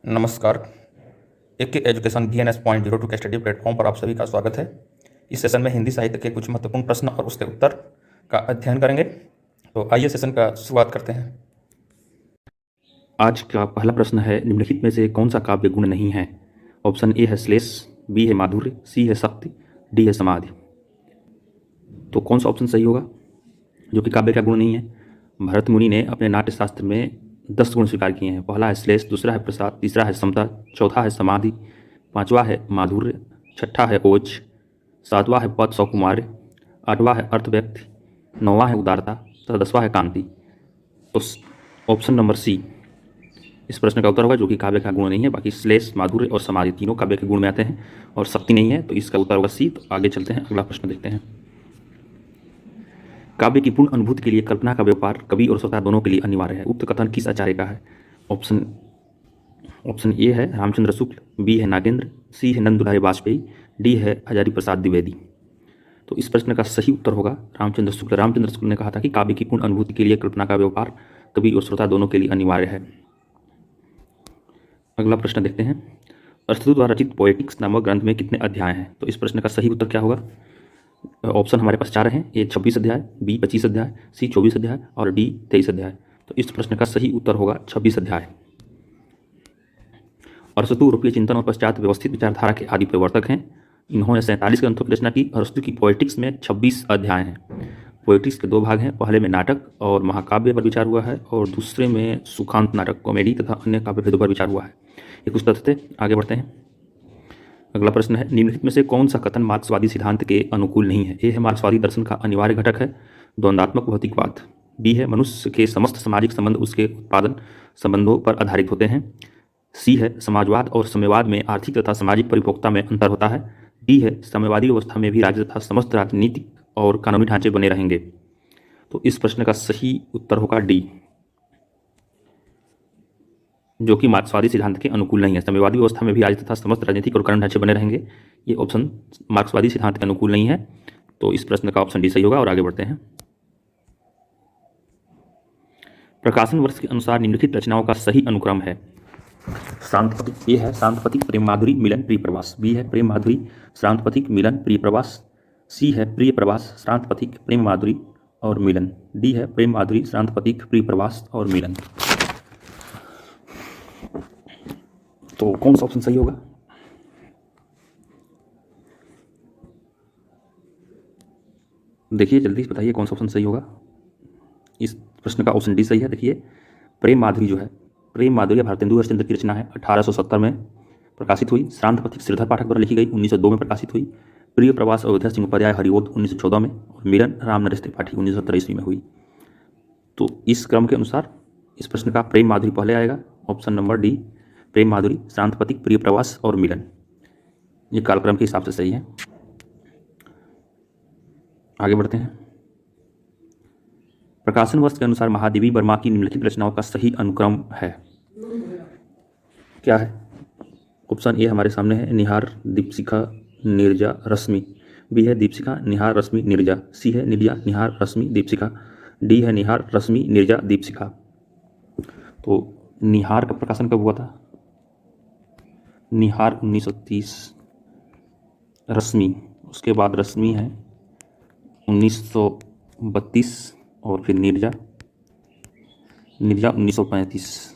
नमस्कार। एक education VNS.02 के स्टडी प्लेटफॉर्म पर आप सभी का स्वागत है। इस सेशन में हिंदी साहित्य के कुछ महत्वपूर्ण प्रश्न और उसके उत्तर का अध्ययन करेंगे। तो आइए सेशन का शुरुआत करते हैं। आज का पहला प्रश्न है, निम्नलिखित में से कौन सा काव्य गुण नहीं है? ऑप्शन ए है श्लेष, बी है माधुर्य, सी है शक्ति, डी है समाधि। तो कौन सा ऑप्शन सही होगा जो कि काव्य का गुण नहीं है? भरत मुनि ने अपने नाट्य शास्त्र में 10 गुण स्वीकार किए हैं। पहला है श्लेष, दूसरा है प्रसाद, तीसरा है समता, चौथा है समाधि, पांचवा है माधुर्य, छठा है ओज, सातवां है पद सौकुमार्य, आठवां है अर्थ व्यक्ति, नौवां है उदारता तथा 10वां है कांति। तो ऑप्शन नंबर सी इस प्रश्न का उत्तर होगा, जो कि काव्य का गुण नहीं है। बाकी श्लेष, माधुर्य और समाधि तीनों काव्य के गुण में आते हैं और शक्ति नहीं है, तो इसका उत्तर होगा सी। तो आगे चलते हैं, अगला प्रश्न देखते हैं। काव्य की पूर्ण अनुभूति के लिए कल्पना का व्यापार कवि और श्रोता दोनों के लिए अनिवार्य है। उक्त कथन किस आचार्य का है? ऑप्शन ए है रामचंद्र शुक्ल, बी है नागेंद्र, सी है नंद दुलारी वाजपेयी, डी है हजारी प्रसाद द्विवेदी। तो इस प्रश्न का सही उत्तर होगा रामचंद्र शुक्ल। रामचंद्र शुक्ल ने कहा था कि काव्य की पूर्ण अनुभूति के लिए कल्पना का व्यापार कवि और श्रोता दोनों के लिए अनिवार्य है। अगला प्रश्न देखते हैं। अरस्तु द्वारा रचित पोएटिक्स नामक ग्रंथ में कितने अध्याय हैं? तो इस प्रश्न का सही उत्तर क्या होगा? ऑप्शन हमारे पास 4 हैं। ए 26 अध्याय, बी 25 अध्याय, सी 24 अध्याय और डी 23 अध्याय। तो इस प्रश्न का सही उत्तर होगा 26 अध्याय। अरस्तु यूरोपीय चिंतन और पश्चात व्यवस्थित विचारधारा के आदि प्रवर्तक हैं। इन्होंने 47 ग्रंथों की रचना की। अरस्तु की पोएटिक्स में 26 अध्याय हैं। पोएटिक्स के 2 भाग हैं। पहले में नाटक और महाकाव्य पर विचार हुआ है और दूसरे में सुखांत नाटक, कॉमेडी तथा अन्य काव्य भेदों पर विचार हुआ है। ये कुछ तथ्य थे। आगे बढ़ते हैं। अगला प्रश्न है, निम्नलिखित में से कौन सा कथन मार्क्सवादी सिद्धांत के अनुकूल नहीं है? ए है मार्क्सवादी दर्शन का अनिवार्य घटक है द्वंद्वात्मक भौतिकवाद, बी है मनुष्य के समस्त सामाजिक संबंध उसके उत्पादन संबंधों पर आधारित होते हैं, सी है समाजवाद और साम्यवाद में आर्थिक तथा सामाजिक परिपक्वता में अंतर होता है, डी है साम्यवादी व्यवस्था में भी राज्य तथा समस्त राजनीतिक और कानूनी ढांचे बने रहेंगे। तो इस प्रश्न का सही उत्तर होगा डी, जो कि मार्क्सवादी सिद्धांत के अनुकूल नहीं है। साम्यवादी व्यवस्था में भी राज्य तथा समस्त राजनीतिक और कानूनी ढांचे बने रहेंगे, ये ऑप्शन मार्क्सवादी सिद्धांत के अनुकूल नहीं है। तो इस प्रश्न का ऑप्शन डी सही होगा। और आगे बढ़ते हैं। प्रकाशन वर्ष के अनुसार निम्नलिखित रचनाओं का सही अनुक्रम है। शांत, ए है शांत पथिक, प्रेम माधुरी, मिलन, प्रिय प्रवास, बी है प्रेम माधुरी, शांत पथिक, मिलन, प्रिय प्रवास, सी है प्रिय प्रवास, शांत पथिक, प्रेम माधुरी और मिलन, डी है प्रेम माधुरी, शांत पथिक, प्रिय प्रवास और मिलन। तो कौन सा ऑप्शन सही होगा? देखिए, जल्दी बताइए कौन सा ऑप्शन सही होगा। इस प्रश्न का ऑप्शन डी सही है। देखिए, प्रेम माधुरी जो है, प्रेम माधुरी भारतेंदु हरिश्चंद्र की रचना है, 1870 में प्रकाशित हुई। श्रांत पथिक श्रीधर पाठक द्वारा लिखी गई, 1902 में प्रकाशित हुई। प्रिय प्रवास अयोध्या सिंह उपाध्याय हरिओद 1914 में, और मिलन राम नरेश त्रिपाठी 1917 में हुई। तो इस क्रम के अनुसार इस प्रश्न का प्रेम माधुरी पहले आएगा। ऑप्शन नंबर डी, प्रेम माधुरी, शांत पथिक, प्रिय प्रवास और मिलन, ये कालक्रम के हिसाब से सही है। आगे बढ़ते हैं। प्रकाशन वर्ष के अनुसार महादेवी वर्मा की निम्नलिखित रचनाओं का सही अनुक्रम है, क्या है? ऑप्शन ए हमारे सामने है, निहार, दीपशिखा, नीरजा, रश्मि, बी है दीपशिखा, निहार, रश्मि, नीरजा, सी है निलिया, निहार, रश्मि, दीपशिखा, डी है निहार, रश्मि, नीरजा, दीपशिखा। तो निहार का प्रकाशन कब हुआ था? निहार 1930, रश्मि, उसके बाद रश्मि है 1932 और फिर नीरजा 1935,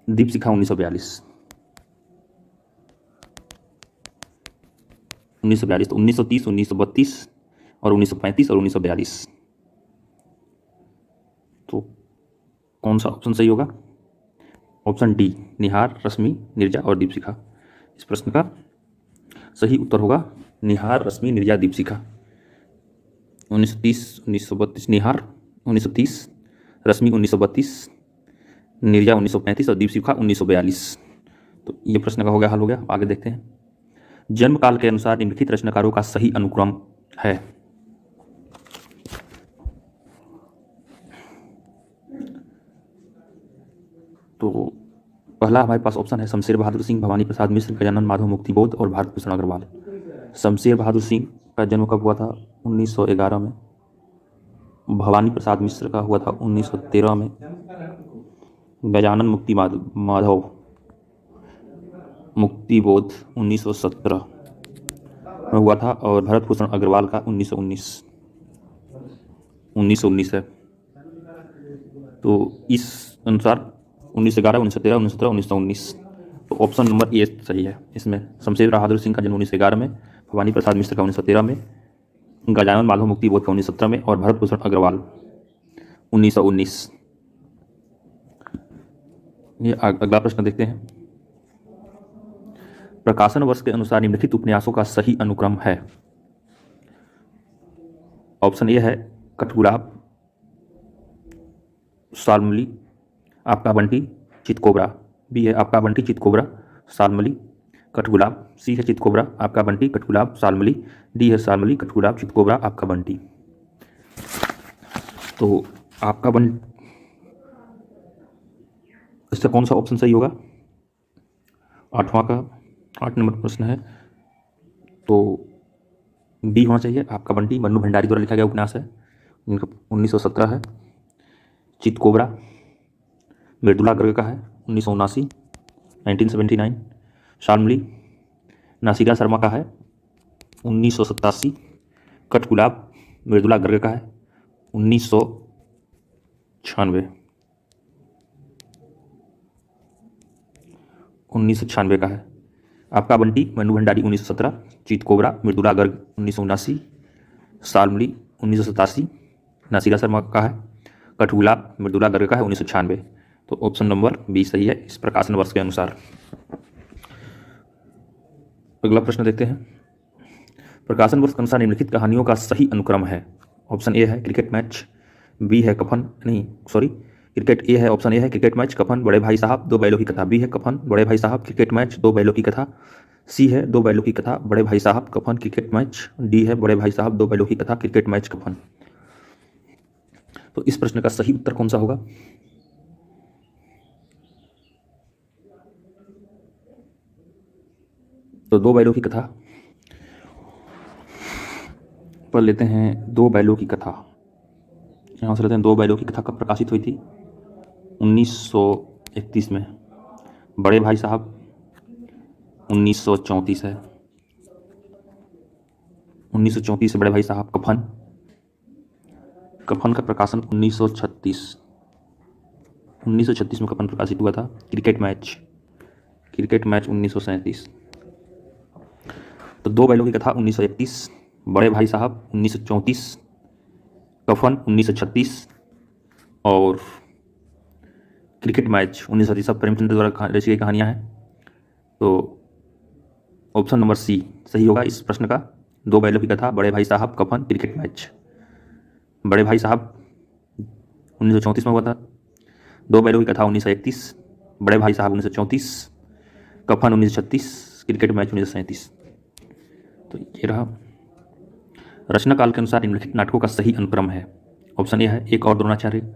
दीपशिखा 1942। तो 1930, 1932 और 1935 और 1942। तो कौन सा ऑप्शन सही होगा? ऑप्शन डी, निहार, रश्मि, नीरजा और दीपशिखा। इस प्रश्न का सही उत्तर होगा निहार, रश्मि, नीरजा, दीपशिखा। 1930, 1932 निहार, 1930 रश्मि, 1932 नीरजा, 1935 और दीपशिखा 1942। तो ये प्रश्न का हो गया, हल हो गया। आगे देखते हैं। जन्म काल के अनुसार निम्नलिखित रचनाकारों का सही अनुक्रम है। तो पहला हमारे पास ऑप्शन है शमशेर बहादुर सिंह, भवानी प्रसाद मिश्र, गजानन माधव मुक्तिबोध और भारत भूषण अग्रवाल। शमशेर बहादुर सिंह का जन्म कब हुआ था? 1911 में। भवानी प्रसाद मिश्र का हुआ था 1913 में। गजानन माधव मुक्तिबोध 1917 में हुआ था और भरत भूषण अग्रवाल का 1919 है। तो इस अनुसार 1911, 1913, 1917, 1919, तो ऑप्शन नंबर ए सही है। इसमें शमशेर बहादुर सिंह का जन्म 1911 में, भवानी प्रसाद मिश्र का 1913 में, गजानन माधव मुक्तिबोध का 1917 में और भरत भूषण अग्रवाल 1919। ये अगला प्रश्न देखते हैं। प्रकाशन वर्ष के अनुसार निम्नलिखित उपन्यासों का सही अनुक्रम है। ऑप्शन ए है कठगुलाब, शाल्मली, आपका बंटी, चितकोबरा। बी है आपका बंटी, चितकोबरा, शाल्मली, कठगुलाब। सी है चितकोबरा, आपका बंटी, कठगुलाब, शाल्मली। डी है शाल्मली, कठगुलाब, चितकोबरा, आपका बंटी। तो आपका इसका कौन सा ऑप्शन सही होगा? 8 नंबर प्रश्न है, तो बी होना चाहिए। आपका बंटी मन्नू भंडारी द्वारा लिखा गया उपन्यास है, जिनका 1917 है। चितकोबरा मृदुला गर्ग का है, 1979, 1979। शाल्मली नासिरा शर्मा का है, 1987। कठगुलाब मृदुला गर्ग का है, 1996 का है। आपका बंटी मन्नू भंडारी 1917, चितकोबरा मृदुला गर्ग 1979, शाल्मली 1987, नासिरा शर्मा का है, कठगुलाब मृदुला गर्ग का है 1996। तो ऑप्शन नंबर बी सही है इस प्रकाशन वर्ष के अनुसार। अगला प्रश्न देखते हैं। प्रकाशन वर्ष के अनुसार निम्नलिखित कहानियों का सही अनुक्रम है। ऑप्शन ए है क्रिकेट मैच, बी है कफन, नहीं सॉरी, क्रिकेट ए है, ऑप्शन ए है क्रिकेट मैच, कफन, बड़े भाई साहब, दो बैलों की कथा। बी है कफन, बड़े भाई साहब, क्रिकेट मैच, दो बैलों की कथा। सी है दो बैलों की कथा, बड़े भाई साहब, कफन, क्रिकेट मैच। डी है बड़े भाई साहब, दो बैलों की कथा, क्रिकेट मैच, कफन। तो इस प्रश्न का सही उत्तर कौन सा होगा? तो दो बैलों की कथा पर लेते हैं। दो बैलों की कथा यहाँ से लेते हैं। दो बैलों की कथा कब प्रकाशित हुई थी? 1931 में। बड़े भाई साहब 1934 है, 1934 से बड़े भाई साहब। कफन, कफन का प्रकाशन 1936 में कफन प्रकाशित हुआ था। Cricket match, cricket match 1937। तो दो बैलों की कथा 1931, बड़े भाई साहब 1934, कफन 1936 और क्रिकेट मैच 1937 सब प्रेमचंद द्वारा रची गई कहानियाँ हैं। तो ऑप्शन नंबर सी सही होगा इस प्रश्न का। दो बैलों की कथा, बड़े भाई साहब, कफन, क्रिकेट मैच। बड़े भाई साहब 1934 में हुआ था, दो बैलों की कथा 1931, बड़े भाई साहब 1934, कफन 1936, क्रिकेट मैच 1937। तो ये रहा। रचना काल के अनुसार निम्नलिखित नाटकों का सही अनुक्रम है। ऑप्शन ए है एक और द्रोणाचार्य,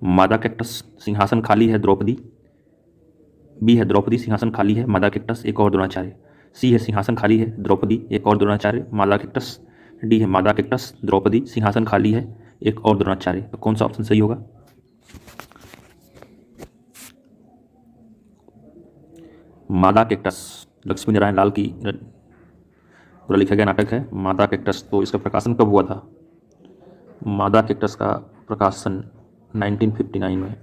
मादा कैक्टस, सिंहासन खाली है, द्रौपदी। बी है द्रौपदी, सिंहासन खाली है, मादा कैक्टस, एक और द्रोणाचार्य। सी है सिंहासन खाली है, द्रौपदी, एक और द्रोणाचार्य, मादा कैक्टस। डी है मादा कैक्टस, द्रौपदी, सिंहासन खाली है, एक और द्रोणाचार्य। तो कौन सा ऑप्शन सही होगा? मादा कैक्टस लक्ष्मी नारायण लाल की द्वारा लिखा गया नाटक है मादा कैक्टस। तो इसका प्रकाशन कब हुआ था? मादा कैक्टस का प्रकाशन 1959 में,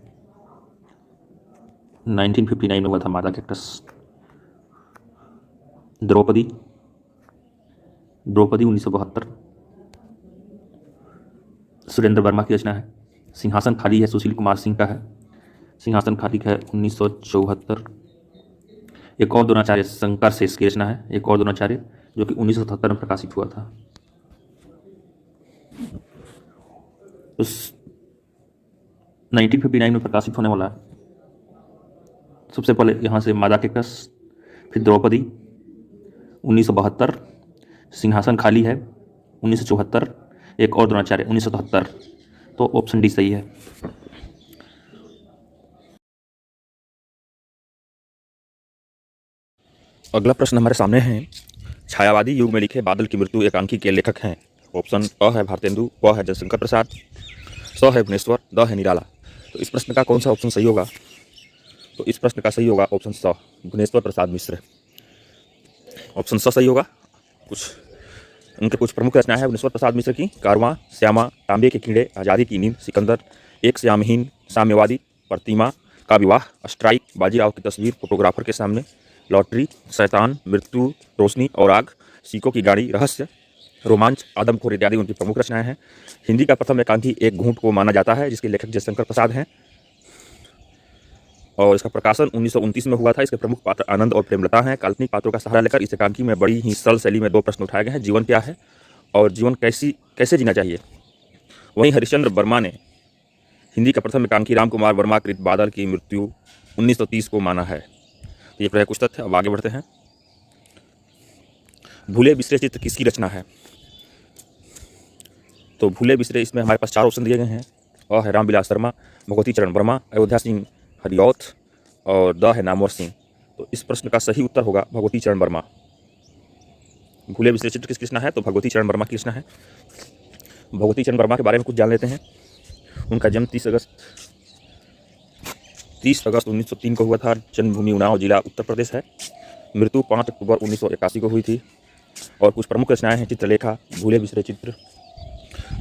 1959 में हुआ था मादा कैक्टस। द्रौपदी, द्रौपदी 1972 सुरेंद्र वर्मा की रचना है। सिंहासन खाली है, सुशील कुमार सिंह का है। सिंहासन खाली है 1974। एक और द्रोणाचार्य शंकर शेष की रचना है, एक और द्रोणाचार्य, जो कि 1977 में प्रकाशित हुआ था। उस 1959 में प्रकाशित होने वाला है। सबसे पहले यहाँ से मादा कैक्टस, फिर द्रौपदी 1972, सिंहासन खाली है 1974, एक और द्रोणाचार्य 1977। तो ऑप्शन डी सही है। अगला प्रश्न हमारे सामने है। छायावादी युग में लिखे बादल की मृत्यु एकांकी के लेखक हैं। ऑप्शन अ है भारतेंदु, ब है जयशंकर प्रसाद, स है भुवनेश्वर, द है निराला। तो इस प्रश्न का कौन सा ऑप्शन सही होगा? तो इस प्रश्न का सही होगा ऑप्शन स, भुवनेश्वर प्रसाद मिश्र। ऑप्शन स सही होगा। उनके कुछ प्रमुख रचनाएं हैं भुवनेश्वर प्रसाद मिश्र की: कारवां, श्यामा, तांबे के कीड़े, आज़ादी की नींद, सिकंदर, एक श्यामहीन, साम्यवादी, प्रतिमा का विवाह, स्ट्राइक, बाजीराव की तस्वीर, फोटोग्राफर के सामने, लॉटरी, शैतान, मृत्यु, रोशनी और आग, सीकों की गाड़ी, रहस्य, रोमांच, आदमखोर इत्यादि उनकी प्रमुख रचनाएं हैं। हिंदी का प्रथम एकांकी एक घूंट को माना जाता है, जिसके लेखक जयशंकर प्रसाद हैं और इसका प्रकाशन 1929 में हुआ था। इसके प्रमुख पात्र आनंद और प्रेमलता हैं। काल्पनिक पात्रों का सहारा लेकर इस एकांकी में बड़ी ही सरल शैली में 2 प्रश्न उठाए गए हैं: जीवन क्या है और जीवन कैसे जीना चाहिए। वहीं हरिश्चंद्र वर्मा ने हिंदी का प्रथम एकांकी रामकुमार वर्मा कृत बादल की मृत्यु 1930 को माना है। तो ये कुछ तथ्य। अब आगे बढ़ते हैं। भूले बिसरे चित्र किसकी रचना है? तो भूले बिसरे, इसमें हमारे पास 4 ऑप्शन दिए गए हैं। अ है रामविलास शर्मा, भगवती चरण वर्मा, अयोध्या सिंह हरिऔध और द है नामवर सिंह। तो इस प्रश्न का सही उत्तर होगा भगवती चरण वर्मा। भूले बिसरे चित्र किसकी रचना है? तो भगवती चरण वर्मा की रचना है। भगवती चरण वर्मा के बारे में कुछ जान लेते हैं। उनका जन्म 30 अगस्त 1903 को हुआ था। जन्मभूमि उन्नाव जिला उत्तर प्रदेश है। मृत्यु 5 अक्टूबर 1981 को हुई थी। और कुछ प्रमुख रचनाएं हैं: चित्रलेखा, भूले बिसरे चित्र,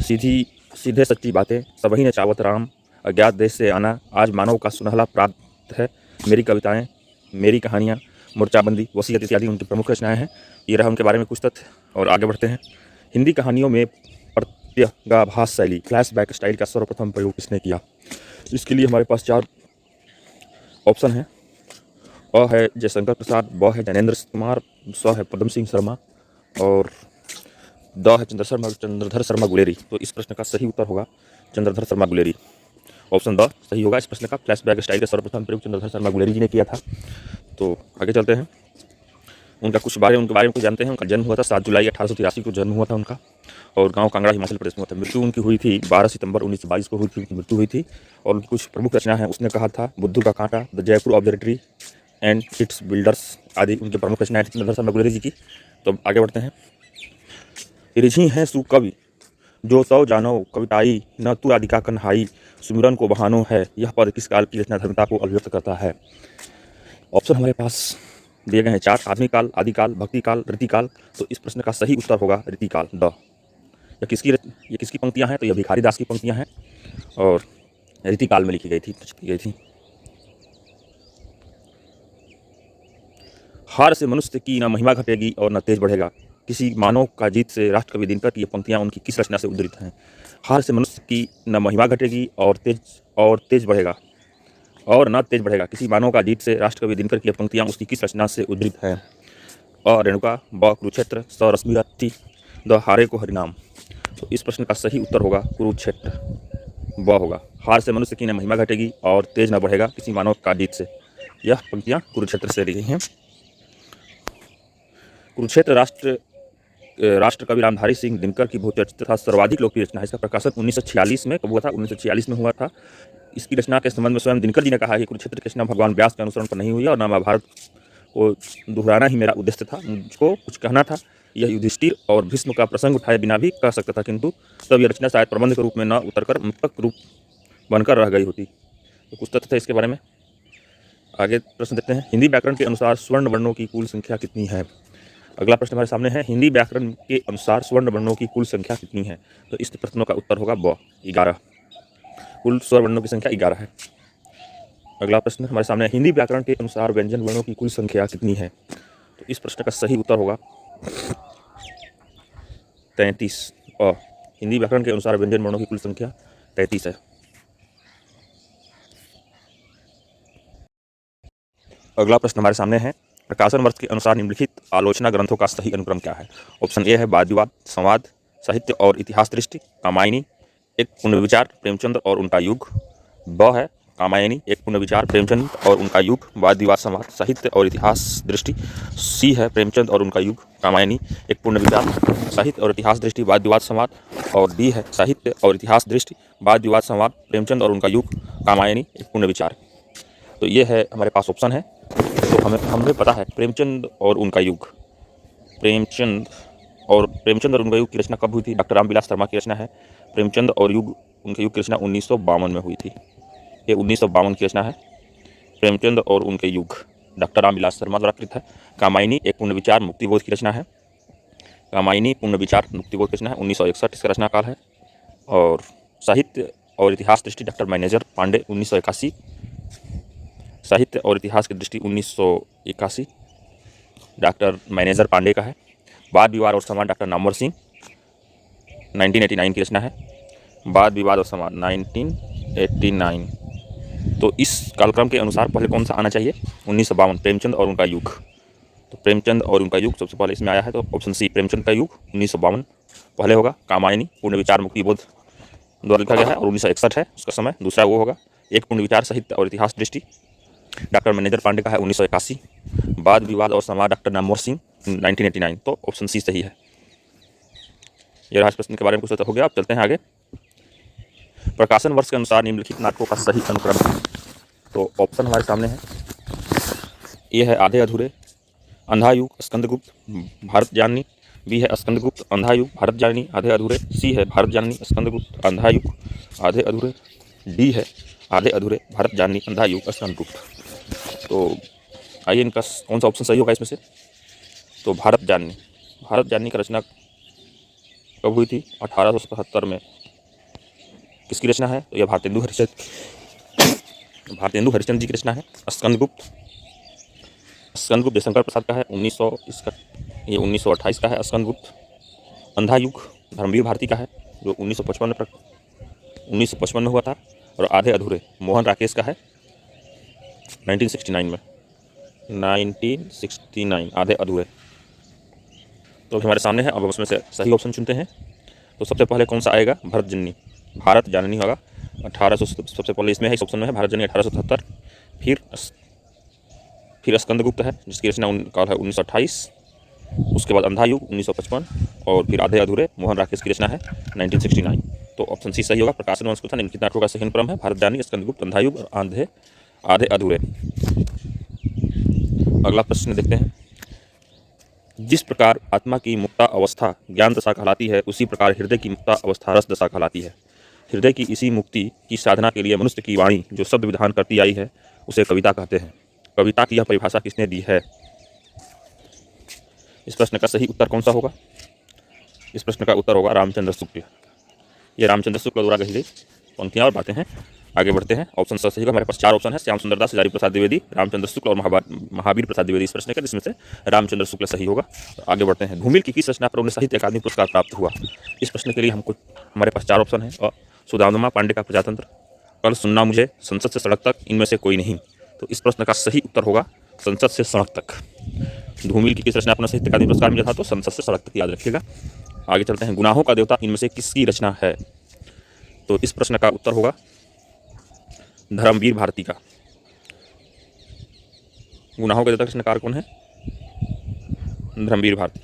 सीधे सच्ची बातें, सबही ने चावत राम, अज्ञात देश से आना, आज मानव का सुनहला प्राप्त है, मेरी कविताएं, मेरी कहानियाँ, मोर्चाबंदी, वसीयत इत्यादि उनकी प्रमुख रचनाएं हैं। ये रहा उनके बारे में कुछ तथ्य। और आगे बढ़ते हैं। हिंदी कहानियों में प्रत्यगाभास शैली, फ्लैशबैक स्टाइल का सर्वप्रथम प्रयोग किसने किया? इसके लिए हमारे पास 4 ऑप्शन हैं। अ है जयशंकर प्रसाद, ब है ज्ञानेंद्र कुमार, स है पदम सिंह शर्मा और द है चंद्रधर शर्मा गुलेरी। तो इस प्रश्न का सही उत्तर होगा चंद्रधर शर्मा गुलेरी। ऑप्शन द सही होगा इस प्रश्न का। फ्लैशबैक स्टाइल का सर्वप्रथम प्रयोग चंद्रधर शर्मा गुलेरी जी ने किया था। तो आगे चलते हैं। उनके बारे में कुछ जानते हैं। उनका जन्म हुआ था 7 जुलाई 1883 को जन्म हुआ था उनका, और गांव कांगड़ा हिमाचल प्रदेश में हुआ था। मृत्यु उनकी हुई थी 12 सितंबर 1922 को उनकी मृत्यु हुई थी। और उनकी कुछ प्रमुख रचना है। उसने कहा था बुद्धू का कांटा, the Jaipur observatory and it's builders आदि उनकी प्रमुख रचनाएं चंद्रधर शर्मा गुलेरी जी की। तो आगे बढ़ते हैं। रिझी हैं सुकवि जो सौ जानो, कविताई न तू राधिका कन्हाई, सुमिरन को बहानो है, यह पद किस काल की रचना धर्मता को अभिव्यक्त करता है? ऑप्शन हमारे पास दिए गए हैं 4: आधुनिक काल, आदिकाल, भक्ति काल, रीतिकाल। तो इस प्रश्न का सही उत्तर होगा रीतिकाल, द। ये किसकी पंक्तियां हैं? तो यह भिखारी दास की पंक्तियां हैं और रीतिकाल में लिखी गई थी। हार से मनुष्य की न महिमा घटेगी और न तेज बढ़ेगा, किसी मानव का जीत से राष्ट्रकवि दिनकर की ये पंक्तियां उनकी किस रचना से उद्धृत हैं? हार से मनुष्य की न महिमा घटेगी और तेज बढ़ेगा और न तेज बढ़ेगा, किसी मानव का जीत से राष्ट्रकवि दिनकर की ये पंक्तियां उसकी किस रचना से उद्धृत हैं? अ रेणुका, ब कुरुक्षेत्र, स रश्मिरथी, द हारे को हरिनाम। तो इस प्रश्न का सही उत्तर होगा कुरुक्षेत्र, ब होगा। हार से मनुष्य की न महिमा घटेगी और तेज न बढ़ेगा, किसी मानव का जीत से। यह पंक्तियां कुरुक्षेत्र से ली गई हैं। कुरुक्षेत्र राष्ट्र कवि रामधारी सिंह दिनकर की बहुचर्चित तथा सर्वाधिक लोकप्रिय रचना है। इसका प्रकाशन 1946 में कब हुआ था? 1946 में हुआ था। इसकी रचना के संबंध में स्वयं दिनकर जी ने कहा कि कुरुक्षेत्र की रचना भगवान व्यास के अनुसरण पर नहीं हुई और न महाभारत को दोहराना ही मेरा उद्देश्य था। मुझको कुछ कहना था। यह युधिष्ठिर और भीष्म का प्रसंग उठाए बिना भी कह सकता था, किंतु तब यह रचना शायद प्रबंध के रूप में न उतरकर मुक्तक रूप बनकर रह गई होती। तो कुछ तथ्य थे इसके बारे में। आगे प्रश्न देखते हैं। हिंदी व्याकरण के अनुसार स्वर्ण वर्णों की कुल संख्या कितनी है? अगला प्रश्न हमारे सामने है। हिंदी व्याकरण के अनुसार स्वर्ण वर्णों की कुल संख्या कितनी है? तो इस प्रश्नों का उत्तर होगा ब, 11। कुल स्वर्ण वर्णों की संख्या 11 है। अगला प्रश्न हमारे सामने है। हिंदी व्याकरण के अनुसार व्यंजन वर्णों की कुल संख्या कितनी है? तो इस प्रश्न का सही उत्तर होगा 33। हिंदी व्याकरण के अनुसार व्यंजन वर्णों की कुल संख्या 33 है। अगला प्रश्न हमारे सामने है। प्रकाशन वर्ष के अनुसार निम्नलिखित आलोचना ग्रंथों का सही अनुक्रम क्या है? ऑप्शन ए है वादविवाद, संवाद, साहित्य और इतिहास दृष्टि, कामायनी, एक पुनर्विचार, प्रेमचंद और उनका युग। ब है कामायनी, एक पुनर्विचार, प्रेमचंद और उनका युग, वाद विवाद, संवाद, साहित्य और इतिहास दृष्टि। सी है प्रेमचंद और उनका युग, कामायनी, एक पुनर्विचार, साहित्य और इतिहास दृष्टि, वाद विवाद, संवाद। और डी है साहित्य और इतिहास दृष्टि, वाद विवाद, संवाद, प्रेमचंद और उनका युग, कामायनी, एक पुनर्विचार। तो ये है हमारे पास ऑप्शन है। तो हमें पता है प्रेमचंद और उनका युग। प्रेमचंद और उनका युग की रचना कब हुई थी? डॉक्टर रामविलास शर्मा की रचना है। उनके युग की रचना 1952 में हुई थी। ये 1952 की रचना है। प्रेमचंद और उनके युग डॉक्टर रामविलास शर्मा द्वारा कृत है। कामायनी एक पूर्ण विचार मुक्तिबोध की रचना है। कामायनी पूर्ण विचार मुक्तिबोध की रचना है, 1961 इसका रचना काल है। और साहित्य और इतिहास दृष्टि डॉक्टर मैनेजर पांडे 1981। साहित्य और इतिहास की दृष्टि 1981 डॉक्टर मैनेजर पांडे का है। वाद विवाद और समाज डॉक्टर नामवर सिंह 1989 की रचना है। वाद विवाद और समाज 1989। तो इस कालक्रम के अनुसार पहले कौन सा आना चाहिए? 1952 प्रेमचंद और उनका युग। तो प्रेमचंद और उनका युग सबसे पहले इसमें आया है, तो ऑप्शन सी प्रेमचंद का युग 1952 पहले होगा। कामायनी पूर्ण विचार मुक्तिबोध द्वारा लिखा गया है और 1961 है उसका समय। दूसरा वो होगा एक पूर्ण विचार साहित्य और इतिहास दृष्टि डॉक्टर मैनेजर पांडे का है 1981। वाद विवाद और समाज डॉक्टर नामवर सिंह 1989। तो ऑप्शन सी सही है। ये रहा इस प्रश्न के बारे में कुछ हो गया। अब चलते हैं आगे। प्रकाशन वर्ष के अनुसार निम्नलिखित नाटकों का सही अनुक्रम है। तो ऑप्शन हमारे सामने है। ए है आधे अधूरे, अंधा युग, स्कंदगुप्त, भारत जाननी। बी है स्कंदगुप्त, अंधा युग, भारत जाननी, आधे अधूरे। सी है भारत जाननी, स्कंदगुप्त, अंधा युग, आधे अधूरे। डी है आधे अधूरे, भारत जाननी, अंधा युग, स्कंदगुप्त। तो आइए इनका कौन सा ऑप्शन सही होगा इसमें से? तो भारत जाननी। भारत जाननी की रचना कब हुई थी? 1877 में। किसकी रचना है? तो यह भारतेंदु हरिश्चंद्र जी की रचना है। स्कंदगुप्त जयशंकर प्रसाद का है 1900, इसका ये 1928 का है। स्कंदगुप्त। अंधा युग धर्मवीर भारती का है जो 1955 में हुआ था। और आधे अधूरे मोहन राकेश का है 1969 में। 1969 आधे अधूरे। तो हमारे सामने है। अब उसमें से सही ऑप्शन चुनते हैं। तो सबसे पहले कौन सा आएगा? भारत जननी, भारत जाननी होगा। 1800 सबसे पहले इसमें है, इस ऑप्शन में है भारत जननी 1877। फिर स्कंदगुप्त है जिसकी रचना काल है 1928। उसके बाद अंधा युग 1955 और फिर आधे अधूरे मोहन राकेश की रचना है 1969। तो ऑप्शन सी सही होगा। प्रकाशन वंश था निम्नलिखित नाटकों का सही क्रम है भारत जाननी, स्कंदगुप्त, अंधा युग और आधे अधूरे। अगला प्रश्न देखते हैं। जिस प्रकार आत्मा की मुक्ता अवस्था ज्ञान दशा कहलाती है, उसी प्रकार हृदय की मुक्ता अवस्था रस दशा कहलाती है। हृदय की इसी मुक्ति की साधना के लिए मनुष्य की वाणी जो शब्द विधान करती आई है उसे कविता कहते हैं। कविता की यह परिभाषा किसने दी है? इस प्रश्न का सही उत्तर कौन सा होगा? इस प्रश्न का उत्तर होगा रामचंद्र शुक्ल। ये रामचंद्र शुक्ल द्वारा कही गई पंक्तियाँ और बातें हैं। आगे बढ़ते हैं। ऑप्शन सही होगा। हमारे पास 4 ऑप्शन है, श्याम सुंदर दास, हजारी प्रसाद द्विवेदी, रामचंद्र शुक्ल और महावीर प्रसाद द्विवेदी इस प्रश्न का, जिसमें से रामचंद्र शुक्ल सही होगा। आगे बढ़ते हैं। धूमिल की किस रचना पर उन्हें साहित्य अकादमी पुरस्कार प्राप्त हुआ? इस प्रश्न के लिए हमारे पास 4 ऑप्शन है। सुदामा पांडे का प्रजातंत्र, कल सुनना मुझे, संसद से सड़क तक, इनमें से कोई नहीं। तो इस प्रश्न का सही उत्तर होगा संसद से सड़क तक। धूमिल की किस रचना पर साहित्य अकादमी पुरस्कार मिला था? तो संसद से सड़क तक, याद रखिएगा। आगे चलते हैं। गुनाहों का देवता इनमें से किसकी रचना है? तो इस प्रश्न का उत्तर होगा धर्मवीर भारती का। गुनाहों का देवता रचनाकार कौन है? धर्मवीर भारती।